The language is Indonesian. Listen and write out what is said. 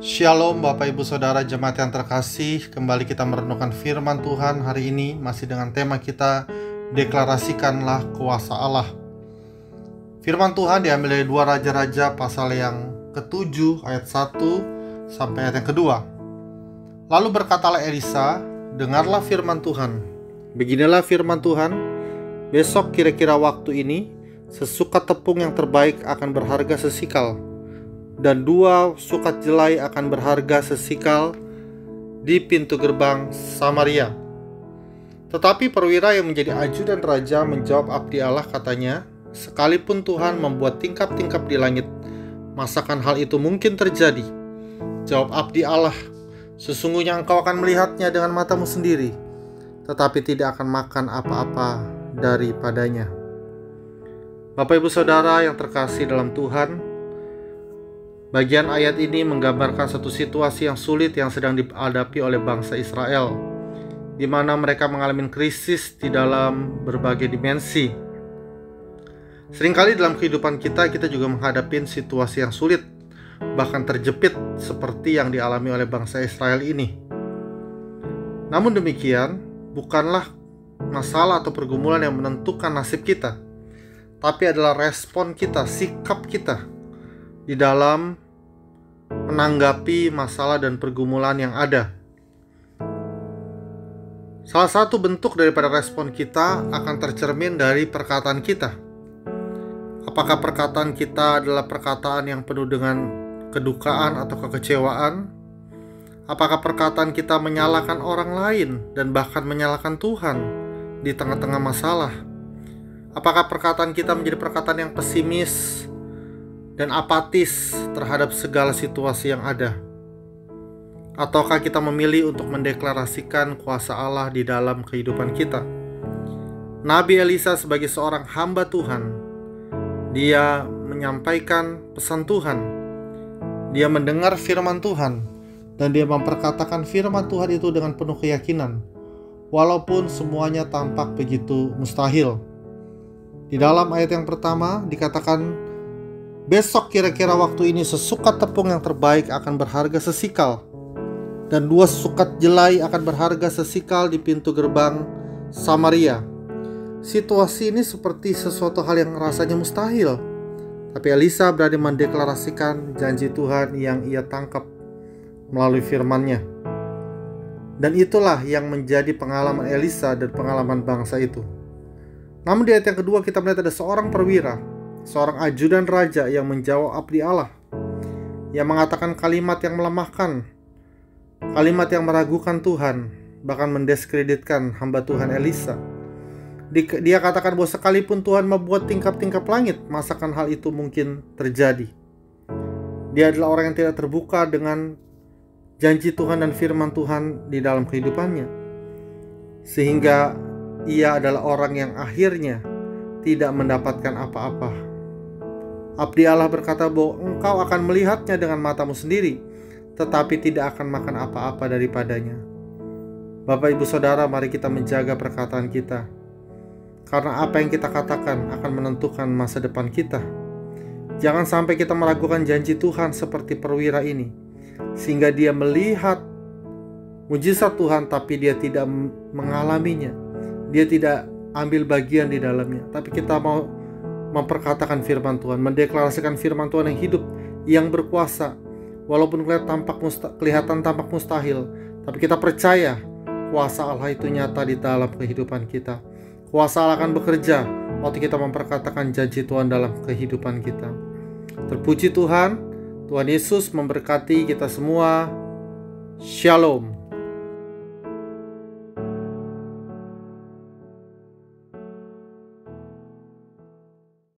Shalom Bapak Ibu Saudara jemaat yang terkasih. Kembali kita merenungkan firman Tuhan hari ini, masih dengan tema kita, deklarasikanlah kuasa Allah. Firman Tuhan diambil dari 2 Raja-Raja pasal yang ke-7 ayat 1 sampai ayat yang kedua. Lalu berkatalah Elisa, dengarlah firman Tuhan. Beginilah firman Tuhan, besok kira-kira waktu ini, sesukat tepung yang terbaik akan berharga sesikal, dan 2 sukat jelai akan berharga sesikal di pintu gerbang Samaria. Tetapi perwira yang menjadi ajudan raja menjawab abdi Allah, katanya, sekalipun Tuhan membuat tingkap-tingkap di langit, masakan hal itu mungkin terjadi? Jawab abdi Allah, sesungguhnya engkau akan melihatnya dengan matamu sendiri, tetapi tidak akan makan apa-apa daripadanya. Bapak Ibu Saudara yang terkasih dalam Tuhan, bagian ayat ini menggambarkan satu situasi yang sulit yang sedang dihadapi oleh bangsa Israel, di mana mereka mengalami krisis di dalam berbagai dimensi. Seringkali dalam kehidupan kita juga menghadapi situasi yang sulit, bahkan terjepit seperti yang dialami oleh bangsa Israel ini. Namun demikian, bukanlah masalah atau pergumulan yang menentukan nasib kita, tapi adalah respon kita, sikap kita di dalam menanggapi masalah dan pergumulan yang ada. Salah satu bentuk daripada respon kita akan tercermin dari perkataan kita. Apakah perkataan kita adalah perkataan yang penuh dengan kedukaan atau kekecewaan? Apakah perkataan kita menyalahkan orang lain dan bahkan menyalahkan Tuhan di tengah-tengah masalah? Apakah perkataan kita menjadi perkataan yang pesimis dan apatis terhadap segala situasi yang ada? Ataukah kita memilih untuk mendeklarasikan kuasa Allah di dalam kehidupan kita? Nabi Elisa sebagai seorang hamba Tuhan, dia menyampaikan pesan Tuhan. Dia mendengar firman Tuhan, dan dia memperkatakan firman Tuhan itu dengan penuh keyakinan, walaupun semuanya tampak begitu mustahil. Di dalam ayat yang pertama dikatakan, besok kira-kira waktu ini sesukat tepung yang terbaik akan berharga sesikal, dan 2 sukat jelai akan berharga sesikal di pintu gerbang Samaria. Situasi ini seperti sesuatu hal yang rasanya mustahil, tapi Elisa berani mendeklarasikan janji Tuhan yang ia tangkap melalui firman-Nya. Dan itulah yang menjadi pengalaman Elisa dan pengalaman bangsa itu. Namun di ayat yang kedua kita melihat ada seorang perwira, seorang ajudan raja yang menjawab abdi Allah, yang mengatakan kalimat yang melemahkan, kalimat yang meragukan Tuhan, bahkan mendiskreditkan hamba Tuhan Elisa. Dia katakan bahwa sekalipun Tuhan membuat tingkap-tingkap langit, masakan hal itu mungkin terjadi. Dia adalah orang yang tidak terbuka dengan janji Tuhan dan firman Tuhan di dalam kehidupannya, sehingga ia adalah orang yang akhirnya tidak mendapatkan apa-apa. Abdi Allah berkata bahwa engkau akan melihatnya dengan matamu sendiri, tetapi tidak akan makan apa-apa daripadanya. Bapak Ibu Saudara, mari kita menjaga perkataan kita, karena apa yang kita katakan akan menentukan masa depan kita. Jangan sampai kita meragukan janji Tuhan seperti perwira ini, sehingga dia melihat mujizat Tuhan tapi dia tidak mengalaminya, dia tidak ambil bagian di dalamnya. Tapi kita mau memperkatakan firman Tuhan, mendeklarasikan firman Tuhan yang hidup, yang berkuasa. Walaupun kelihatan tampak mustahil, tapi kita percaya kuasa Allah itu nyata di dalam kehidupan kita. Kuasa Allah akan bekerja waktu kita memperkatakan janji Tuhan dalam kehidupan kita. Terpuji Tuhan, Tuhan Yesus memberkati kita semua. Shalom.